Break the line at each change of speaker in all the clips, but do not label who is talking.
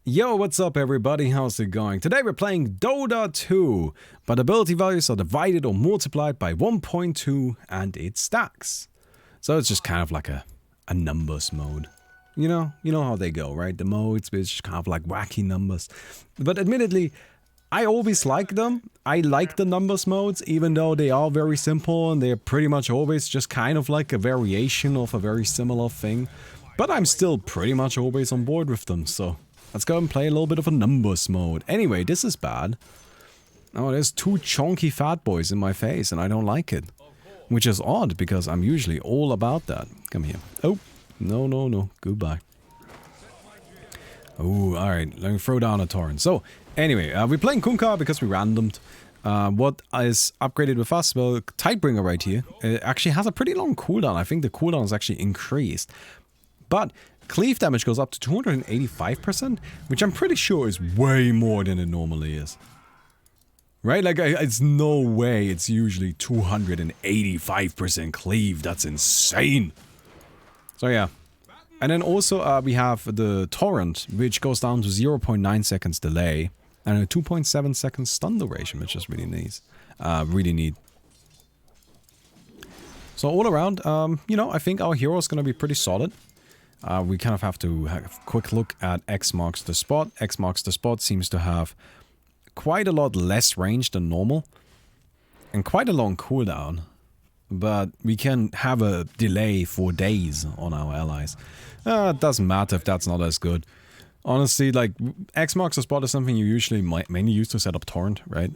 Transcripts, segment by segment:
Yo, what's up everybody, how's it going? Today we're playing Dota 2, but ability values are divided or multiplied by 1.2 and it stacks. So it's just kind of like a numbers mode. You know how they go, right? The modes, it's just kind of like wacky numbers. But admittedly, I always like them. I like the numbers modes, even though they are very simple and they're pretty much always just kind of like a variation of a very similar thing. But I'm still pretty much always on board with them, so let's go and play a little bit of a numbers mode. Anyway, this is bad. Oh, there's two chunky fat boys in my face and I don't like it. Which is odd, because I'm usually all about that. Come here. Oh, no. Goodbye. Oh, alright. Let me throw down a Torrent. So, anyway, we're playing Kunkka because we randomed. What is upgraded with us? Well, Tidebringer right here. It actually has a pretty long cooldown. I think the cooldown is actually increased. But cleave damage goes up to 285%, which I'm pretty sure is way more than it normally is. Right? Like, it's no way it's usually 285% cleave. That's insane. So, yeah. And then also, we have the Torrent, which goes down to 0.9 seconds delay. And a 2.7 seconds stun duration, which is really nice. Really neat. So, all around, I think our hero is going to be pretty solid. We kind of have to have a quick look at X marks the spot. X marks the spot seems to have quite a lot less range than normal. And quite a long cooldown. But we can have a delay for days on our allies. It doesn't matter if that's not as good. Honestly, like, X marks the spot is something you usually mainly use to set up Torrent, right?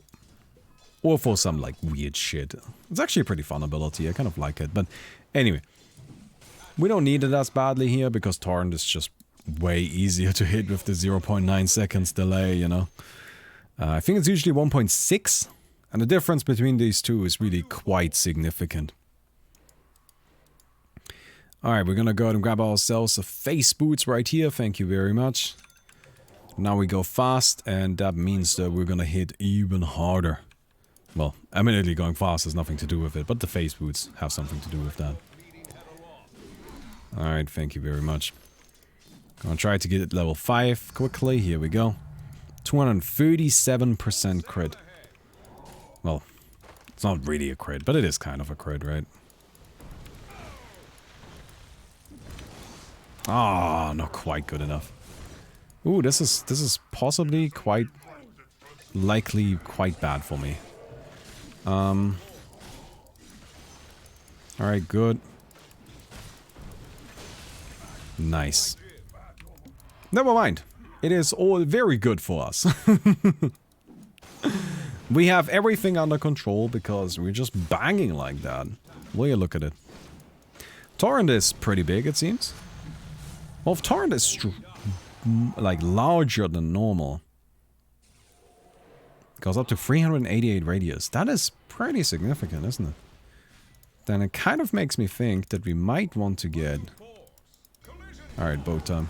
Or for some, like, weird shit. It's actually a pretty fun ability, I kind of like it. But anyway. We don't need it as badly here, because Torrent is just way easier to hit with the 0.9 seconds delay, you know. I think it's usually 1.6, and the difference between these two is really quite significant. Alright, we're gonna go ahead and grab ourselves a face boots right here, thank you very much. Now we go fast, and that means that we're gonna hit even harder. Well, admittedly going fast has nothing to do with it, but the face boots have something to do with that. Alright, thank you very much. Gonna try to get it level 5 quickly. Here we go. 237% crit. Well, it's not really a crit, but it is kind of a crit, right? Ah, not quite good enough. Ooh, this is possibly quite likely quite bad for me. Alright, good. Nice. Never mind. It is all very good for us. We have everything under control because we're just banging like that. Will you look at it? Torrent is pretty big, it seems. Well, if Torrent is like larger than normal, it goes up to 388 radius. That is pretty significant, isn't it? Then it kind of makes me think that we might want to get... Alright, boat time.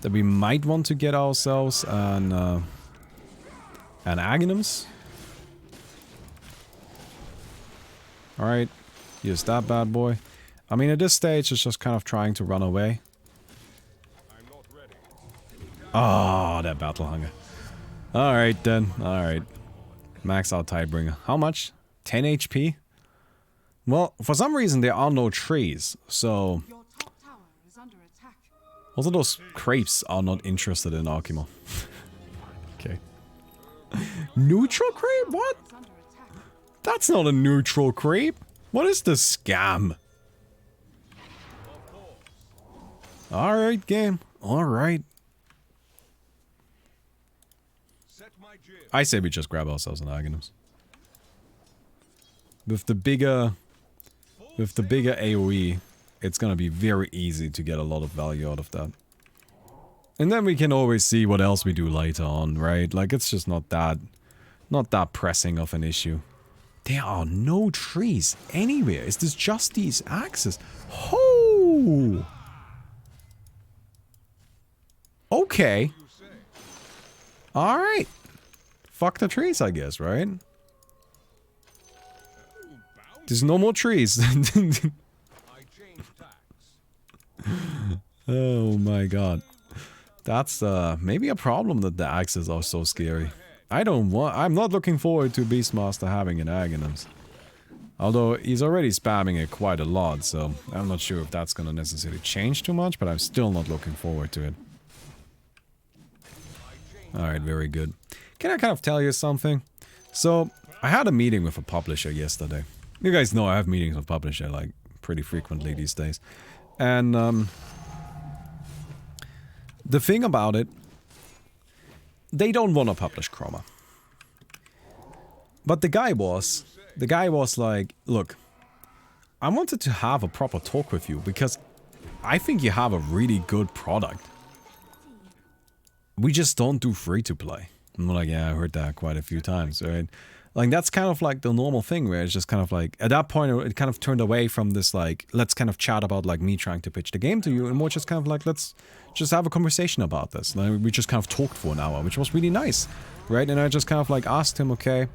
That we might want to get ourselves an Aghanims. Alright, here's that bad boy. I mean, at this stage, it's just kind of trying to run away. Oh, that battle hunger. Alright then, alright. Max out Tidebringer. How much? 10 HP? Well, for some reason there are no trees, so... Also those crepes are not interested in Arkimo. Okay. Neutral creep? What? That's not a neutral creep. What is this scam? Alright, game. Alright. I say we just grab ourselves an Aghanims. With the bigger AoE, it's gonna be very easy to get a lot of value out of that. And then we can always see what else we do later on, right? Like, it's just not that pressing of an issue. There are no trees anywhere. Is this just these axes? Oh! Okay. Alright. Fuck the trees, I guess, right? There's no more trees. Oh my god. That's maybe a problem that the axes are so scary. I'm not looking forward to Beastmaster having an Aghanim's. Although he's already spamming it quite a lot, so I'm not sure if that's gonna necessarily change too much, but I'm still not looking forward to it. Alright, very good. Can I kind of tell you something? So, I had a meeting with a publisher yesterday. You guys know I have meetings with publisher, like, pretty frequently these days. And, the thing about it, they don't want to publish Chroma. But the guy was like, look, I wanted to have a proper talk with you because I think you have a really good product. We just don't do free-to-play. I'm like, yeah, I heard that quite a few times, right? Like, that's kind of like the normal thing where it's just kind of like, at that point, it kind of turned away from this, like, let's kind of chat about, like, me trying to pitch the game to you, and more just kind of like, let's just have a conversation about this. Like, we just kind of talked for an hour, which was really nice, right? And I just kind of, like, asked him, okay,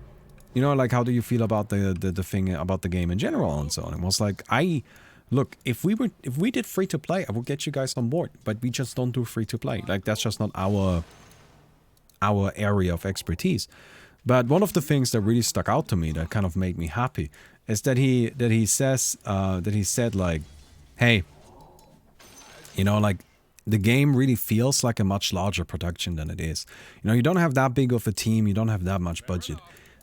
you know, like, how do you feel about the thing, about the game in general, and so on. And it was like, look, if we did free-to-play, I would get you guys on board, but we just don't do free-to-play. Like, that's just not our area of expertise. But one of the things that really stuck out to me that kind of made me happy is that he said like, hey, you know, like, the game really feels like a much larger production than it is. You know, you don't have that big of a team, you don't have that much budget,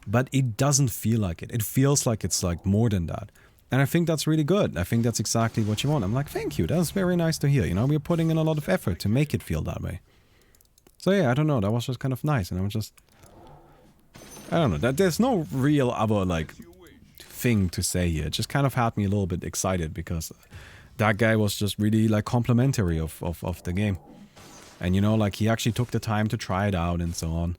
but it doesn't feel like it. It feels like it's like more than that. And I think that's really good. I think that's exactly what you want. I'm like, thank you, that's very nice to hear. You know, we're putting in a lot of effort to make it feel that way. So yeah, I don't know, that was just kind of nice, and I was just, I don't know, that there's no real other, like, thing to say here. It just kind of had me a little bit excited because that guy was just really, like, complimentary of the game. And, you know, like, he actually took the time to try it out and so on.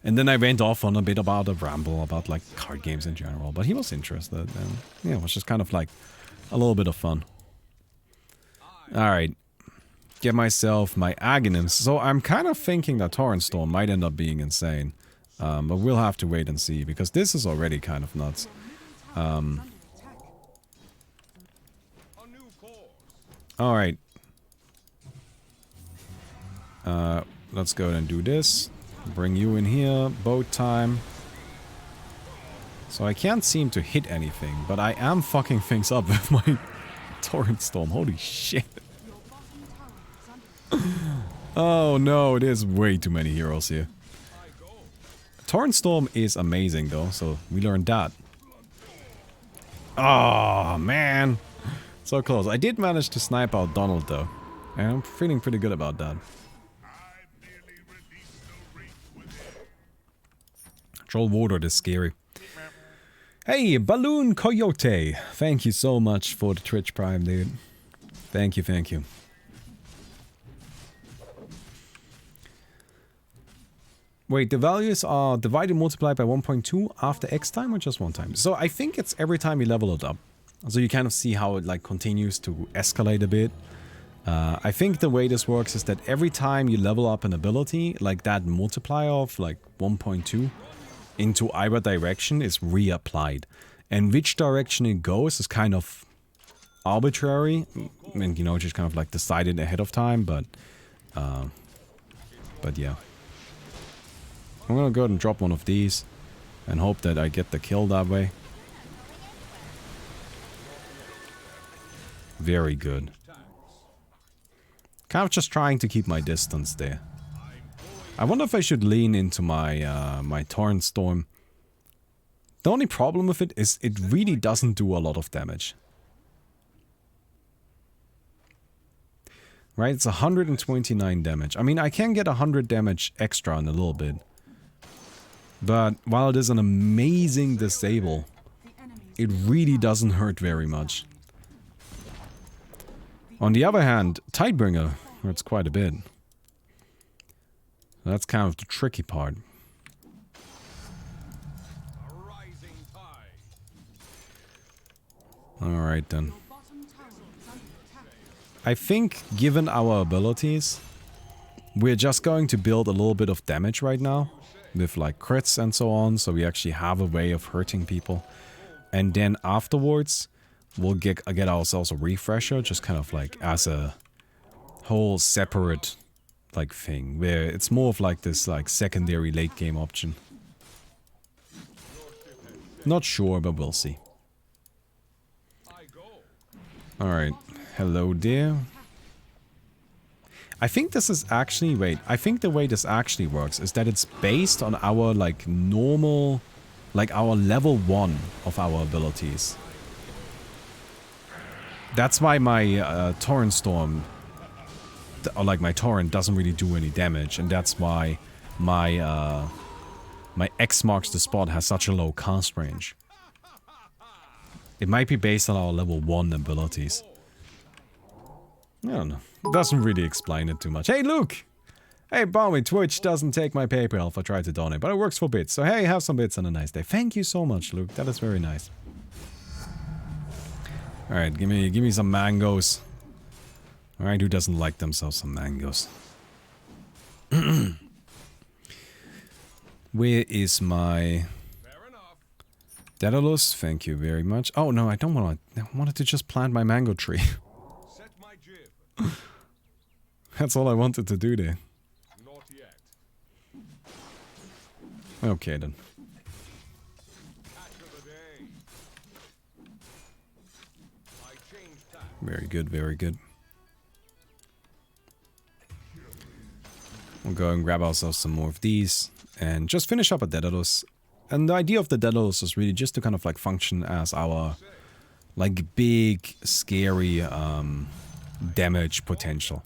And then I went off on a bit about a ramble about, like, card games in general. But he was interested, and, yeah, it was just kind of, like, a little bit of fun. Alright. Get myself my Aghanims. So I'm kind of thinking that Torrent Storm might end up being insane. But we'll have to wait and see, because this is already kind of nuts. Alright. Let's go ahead and do this. Bring you in here. Boat time. So I can't seem to hit anything, but I am fucking things up with my Torrent Storm. Holy shit. Oh no, there's way too many heroes here. Torrent Storm is amazing though, so we learned that. Oh man, so close. I did manage to snipe out Donald though, and I'm feeling pretty good about that. Troll Warlord is scary. Hey, Balloon Coyote, thank you so much for the Twitch Prime, dude. Thank you, thank you. Wait, the values are divided and multiplied by 1.2 after X time or just one time? So I think it's every time you level it up. So you kind of see how it like continues to escalate a bit. I think the way this works is that every time you level up an ability, like that multiplier of like 1.2 into either direction is reapplied. And which direction it goes is kind of arbitrary. And you know, just kind of like decided ahead of time, but yeah. I'm gonna go ahead and drop one of these and hope that I get the kill that way. Very good. Kind of just trying to keep my distance there. I wonder if I should lean into my my Torrent Storm. The only problem with it is it really doesn't do a lot of damage. Right, it's 129 damage. I mean, I can get 100 damage extra in a little bit. But while it is an amazing disable, it really doesn't hurt very much. On the other hand, Tidebringer hurts quite a bit. That's kind of the tricky part. Alright then. I think, given our abilities, we're just going to build a little bit of damage right now. With like crits and so on, so we actually have a way of hurting people. And then afterwards, we'll get ourselves a refresher, just kind of like as a whole separate like thing where it's more of like this like secondary late game option. Not sure, but we'll see. Alright, hello there. I think this is actually, wait, I think the way this actually works is that it's based on our like normal, like our level 1 of our abilities. That's why my Torrent Storm, or like my Torrent doesn't really do any damage, and that's why my my X marks the spot has such a low cast range. It might be based on our level 1 abilities. I don't know. It doesn't really explain it too much. Hey, Luke! Hey, Bowie, Twitch doesn't take my PayPal if I try to donate, but it works for bits. So hey, have some bits and a nice day. Thank you so much, Luke. That is very nice. Alright, give me some mangoes. Alright, who doesn't like themselves some mangoes? Where is my Daedalus? Thank you very much. Oh no, I don't want to. I wanted to just plant my mango tree. That's all I wanted to do there. Okay then. Very good, very good. We'll go and grab ourselves some more of these and just finish up a Daedalus. And the idea of the Daedalus is really just to kind of like function as our like big, scary damage potential.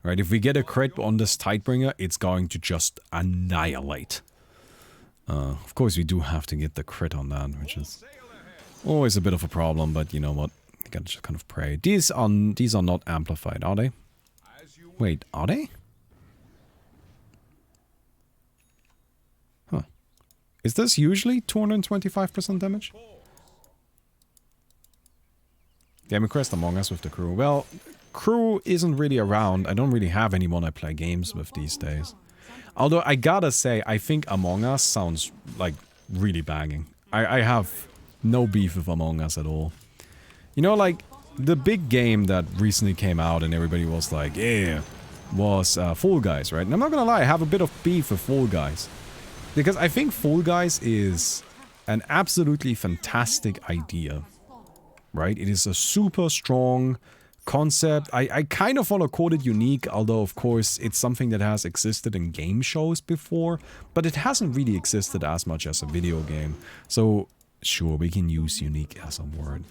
Right, if we get a crit on this Tidebringer, it's going to just annihilate. Of course, we do have to get the crit on that, which is always a bit of a problem, but you know what? You gotta just kind of pray. These are not amplified, are they? Wait, are they? Huh. Is this usually 225% damage? Game request Among Us with the crew. Well, crew isn't really around. I don't really have anyone I play games with these days. Although I gotta say, I think Among Us sounds like really banging. I have no beef with Among Us at all. You know, like the big game that recently came out and everybody was like, yeah, was Fall Guys, right? And I'm not gonna lie, I have a bit of beef with Fall Guys. Because I think Fall Guys is an absolutely fantastic idea. Right? It is a super strong concept. I kind of want to call it unique, although of course it's something that has existed in game shows before, but it hasn't really existed as much as a video game. So sure, we can use unique as a word.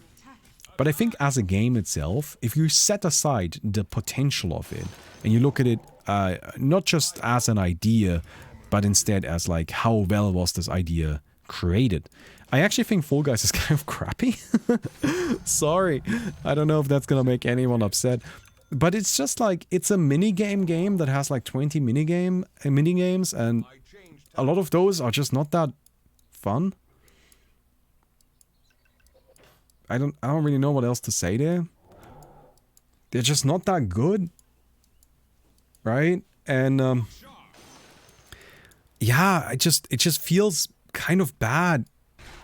But I think as a game itself, if you set aside the potential of it, and you look at it not just as an idea, but instead as like how well was this idea created, I actually think Fall Guys is kind of crappy. Sorry, I don't know if that's gonna make anyone upset. But it's just like, it's a minigame game that has like 20 minigames, and a lot of those are just not that fun. I don't really know what else to say there. They're just not that good. Right? And yeah, it just feels kind of bad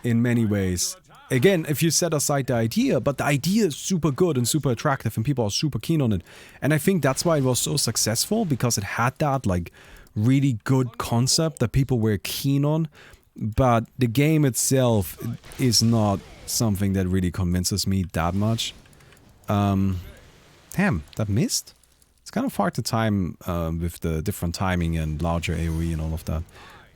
in many ways. Again, if you set aside the idea, but the idea is super good and super attractive and people are super keen on it. And I think that's why it was so successful, because it had that like really good concept that people were keen on. But the game itself is not something that really convinces me that much. Damn, that missed? It's kind of hard to time with the different timing and larger AoE and all of that.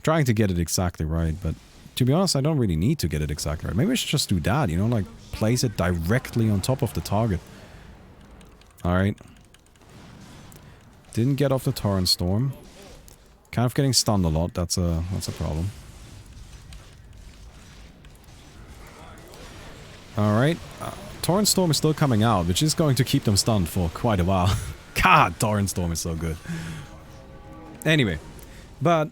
Trying to get it exactly right, but to be honest, I don't really need to get it exactly right. Maybe I should just do that, you know, like place it directly on top of the target. Alright. Didn't get off the Torrent Storm. Kind of getting stunned a lot, that's a problem. Alright. Torrent Storm is still coming out, which is going to keep them stunned for quite a while. God, Torrent Storm is so good. Anyway. But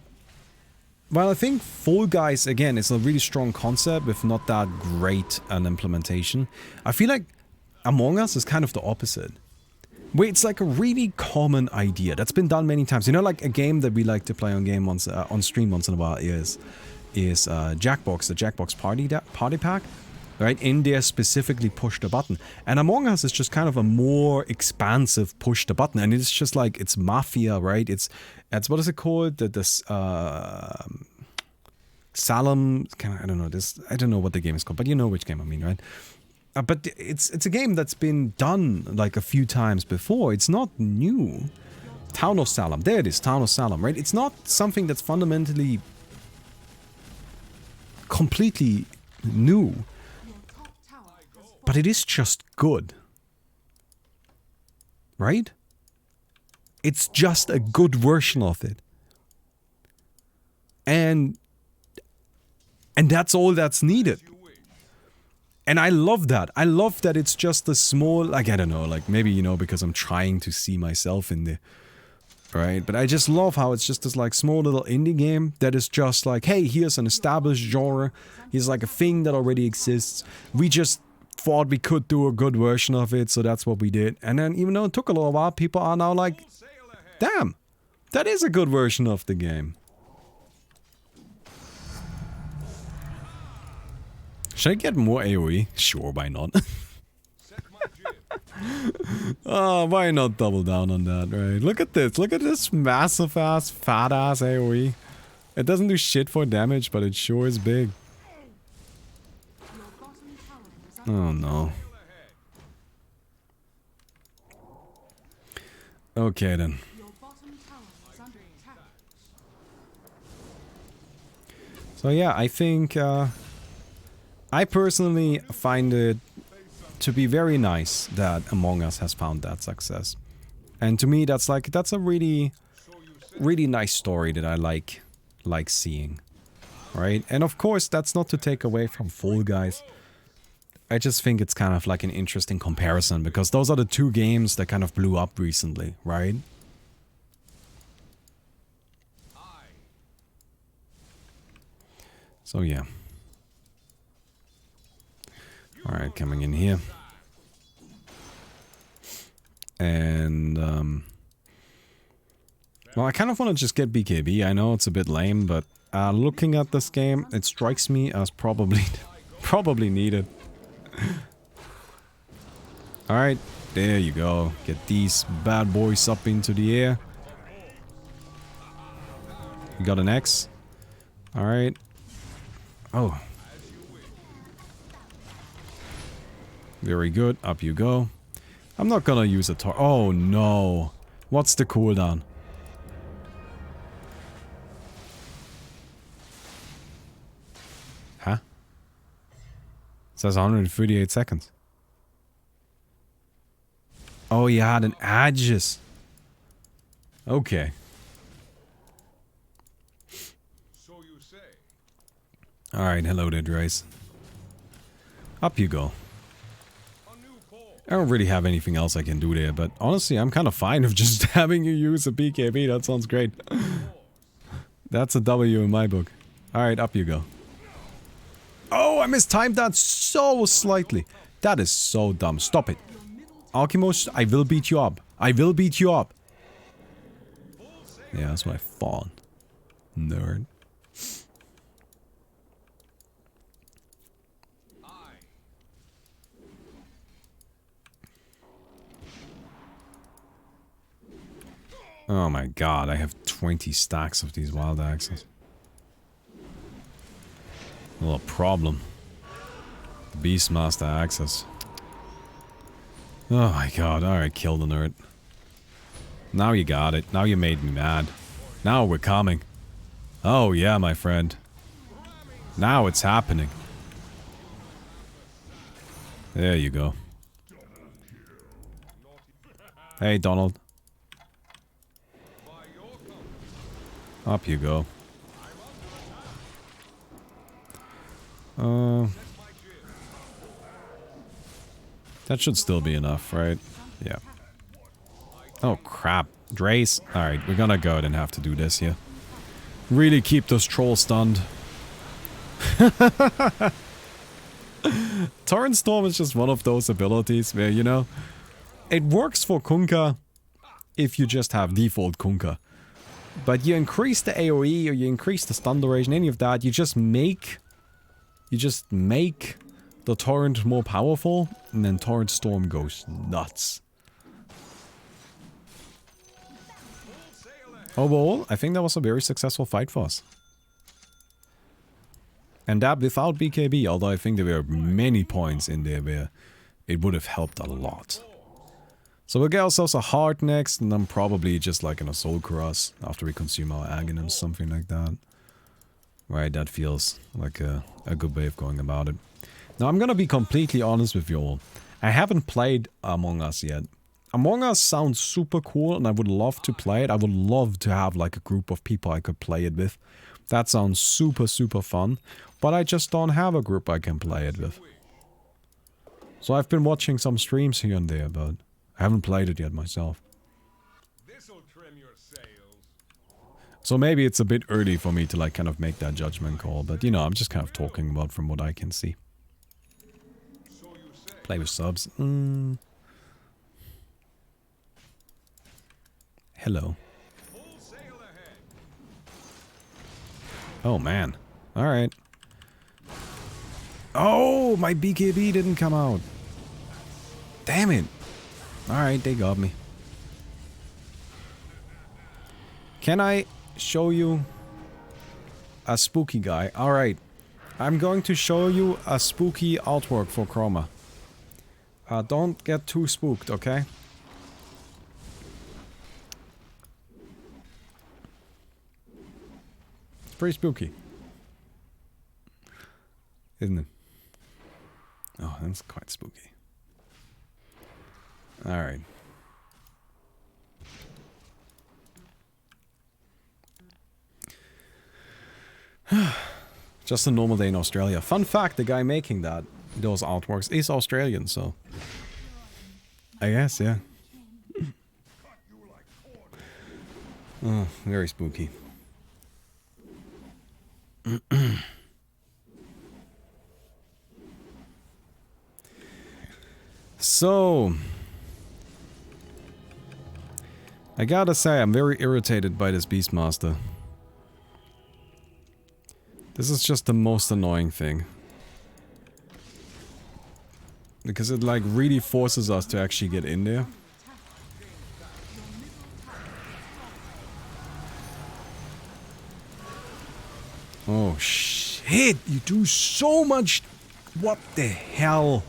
well, I think Fall Guys, again, is a really strong concept with not that great an implementation. I feel like Among Us is kind of the opposite. Where it's like a really common idea that's been done many times. You know, like a game that we like to play on stream once in a while is Jackbox, the Jackbox Party Pack. right? In there specifically push the button. And Among Us is just kind of a more expansive push the button. And it's just like, it's Mafia, right? It's what is it called? Salem, I don't know I don't know what the game is called, but you know which game I mean, right? But it's a game that's been done like a few times before. It's not new. Town of Salem. There it is, Town of Salem, right? It's not something that's fundamentally completely new. But it is just good. Right? It's just a good version of it. And that's all that's needed. And I love that. I love that it's just a small, like, I don't know, like maybe, you know, because I'm trying to see myself in there. Right? But I just love how it's just this like small little indie game that is just like, hey, here's an established genre. Here's like a thing that already exists. We just thought we could do a good version of it, so that's what we did. And then even though it took a little while, people are now like, damn, that is a good version of the game. Should I get more AoE? Sure, why not? Oh, why not double down on that, right? Look at this. Look at this massive ass, fat ass AoE. It doesn't do shit for damage, but it sure is big. Oh no. Okay then. So yeah, I think I personally find it to be very nice that Among Us has found that success. And to me that's a really nice story that I like seeing. Right? And of course that's not to take away from Fall Guys. I just think it's kind of like an interesting comparison because those are the two games that kind of blew up recently, right? So yeah. Alright, coming in here. And, well, I kind of want to just get BKB. I know it's a bit lame, but looking at this game, it strikes me as probably needed. Alright, there you go. Get these bad boys up into the air. You got an X? Alright. Oh. Very good. Up you go. I'm not gonna use a tor- Oh no. What's the cooldown? Huh? It says 138 seconds. Oh, you had an Aegis. Okay.
So you say.
Alright, hello there, Drace. Up you go. I don't really have anything else I can do there, but honestly, I'm kind of fine with just having you use a BKB. That sounds great. That's a W in my book. Alright, up you go. Oh, I mistimed that so slightly. That is so dumb. Stop it. Alchemos, I will beat you up. I will beat you up. Yeah, that's what I thought. Nerd. Oh my god, I have 20 stacks of these wild axes. A little problem. Beastmaster axes. Oh my god, alright, kill the nerd. Now you got it. Now you made me mad. Now we're coming. Oh yeah, my friend. Now it's happening. There you go. Hey, Donald. Up you go. That should still be enough, right? Yeah. Oh, crap. Drace. Alright, we're gonna go ahead and have to do this here. Really keep those trolls stunned. Torrent Storm is just one of those abilities where, you know, it works for Kunkka if you just have default Kunkka. But you increase the AoE or you increase the stun duration, any of that, you just make the Torrent more powerful, and then Torrent Storm goes nuts. Overall, I think that was a very successful fight for us. And that without BKB, although I think there were many points in there where it would have helped a lot. So we'll get ourselves a heart next, and then probably just like an Assault Cross after we consume our Aghanim's, something like that. Right, that feels like a good way of going about it. Now I'm gonna be completely honest with you all. I haven't played Among Us yet. Among Us sounds super cool and I would love to play it. I would love to have like a group of people I could play it with. That sounds super fun. But I just don't have a group I can play it with. So I've been watching some streams here and there, but I haven't played it yet myself.
This'll trim your sails.
So maybe it's a bit early for me to like kind of make that judgment call, but you know, I'm just kind of talking about from what I can see.
So you say.
Play with subs. Hello.
Full sail ahead.
Oh man. Alright. Oh, my BKB didn't come out. Damn it. Alright, they got me. Can I show you a spooky guy? Alright. I'm going to show you a spooky artwork for Chroma. Don't get too spooked, okay? It's pretty spooky. Isn't it? Oh, that's quite spooky. Alright. Just a normal day in Australia. Fun fact, the guy making those artworks is Australian, so... I guess, yeah. Oh, very spooky. So... I gotta say, I'm very irritated by this Beastmaster. This is just the most annoying thing. Because it like really forces us to actually get in there. Oh shit, you do so much... What the hell?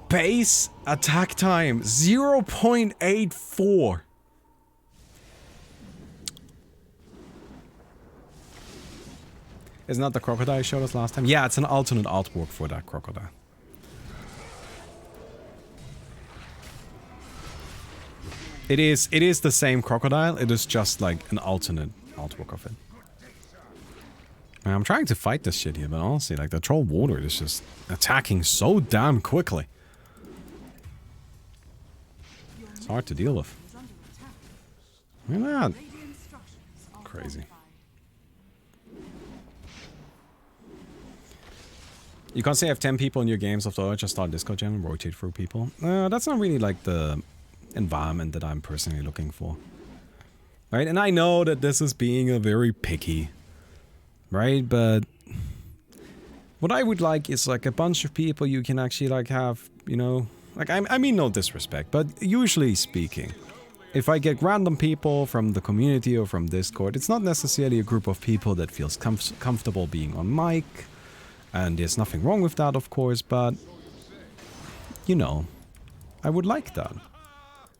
Base attack time 0.84. Isn't that the crocodile you showed us last time? Yeah, it's an alternate artwork for that crocodile. It is the same crocodile, it is just like an alternate artwork of it. I'm trying to fight this shit here, but honestly, like the troll water is just attacking so damn quickly. It's hard to deal with. Look at that. Crazy. You can't say I have 10 people in your games of Dota, just start Discord channel and rotate through people. That's not really like the environment that I'm personally looking for. Right? And I know that this is being a very picky. Right? But what I would like is like a bunch of people you can actually like have, you know, like I mean no disrespect, but usually speaking, if I get random people from the community or from Discord, it's not necessarily a group of people that feels comfortable being on mic. And there's nothing wrong with that, of course, but, you know, I would like that,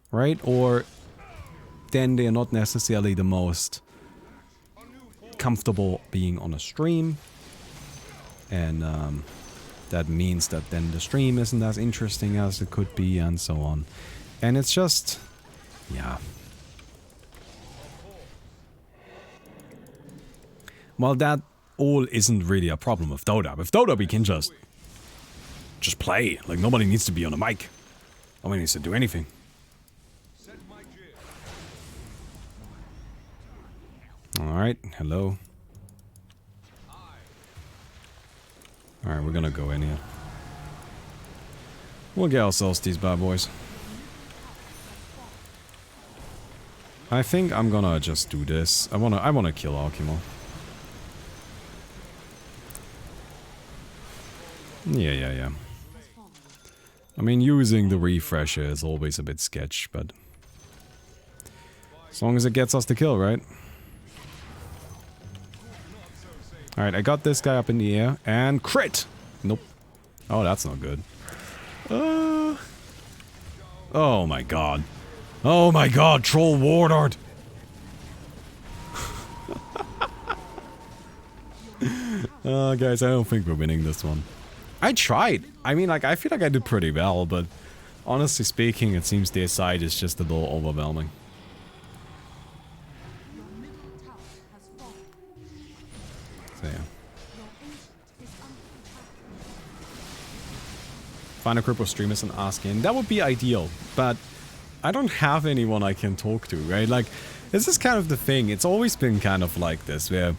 right? Or then they're not necessarily the most comfortable being on a stream, and that means that then the stream isn't as interesting as it could be, and so on. And it's just, yeah. Well, that all isn't really a problem with Dota. With Dota we can just play. Like nobody needs to be on a mic. Nobody needs to do anything. Alright, hello. Alright, we're gonna go in here. We'll get ourselves these bad boys. I think I'm gonna just do this. I wanna kill Arkimo. Yeah. I mean, using the refresher is always a bit sketch, but as long as it gets us the kill, right? Alright, I got this guy up in the air, and crit! Nope. Oh, that's not good. Oh my god. Oh my god, Troll Wardart! Guys, I don't think we're winning this one. I tried. I mean, like, I feel like I did pretty well, but honestly speaking, it seems their side is just a little overwhelming. So, yeah. Find a group of streamers and ask in. That would be ideal, but I don't have anyone I can talk to, right? Like, this is kind of the thing. It's always been kind of like this, where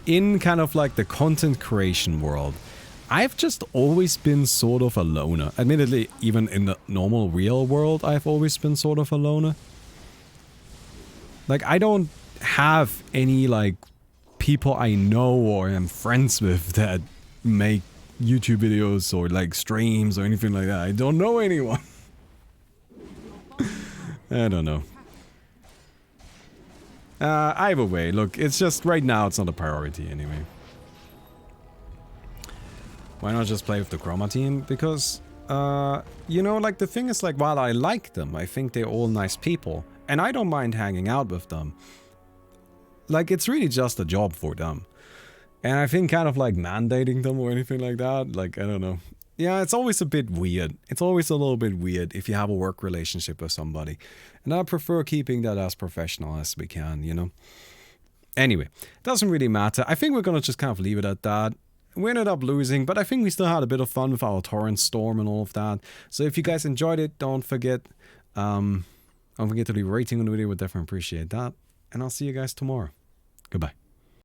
in kind of like the content creation world, I've just always been sort of a loner. Admittedly, even in the normal real world, I've always been sort of a loner. Like, I don't have any, like, people I know or am friends with that make YouTube videos or, like, streams or anything like that. I don't know anyone. I don't know. Either way, look, it's just, right now, it's not a priority anyway. Why not just play with the Chroma team? Because, you know, like, the thing is, like, while I like them, I think they're all nice people, and I don't mind hanging out with them. Like, it's really just a job for them. And I think kind of, like, mandating them or anything like that, like, I don't know. Yeah, it's always a bit weird. It's always a little bit weird if you have a work relationship with somebody. And I prefer keeping that as professional as we can, you know? Anyway, doesn't really matter. I think we're gonna just kind of leave it at that. We ended up losing, but I think we still had a bit of fun with our Torrent storm and all of that. So if you guys enjoyed it, don't forget to leave a rating on the video. We'd definitely appreciate that. And I'll see you guys tomorrow. Goodbye.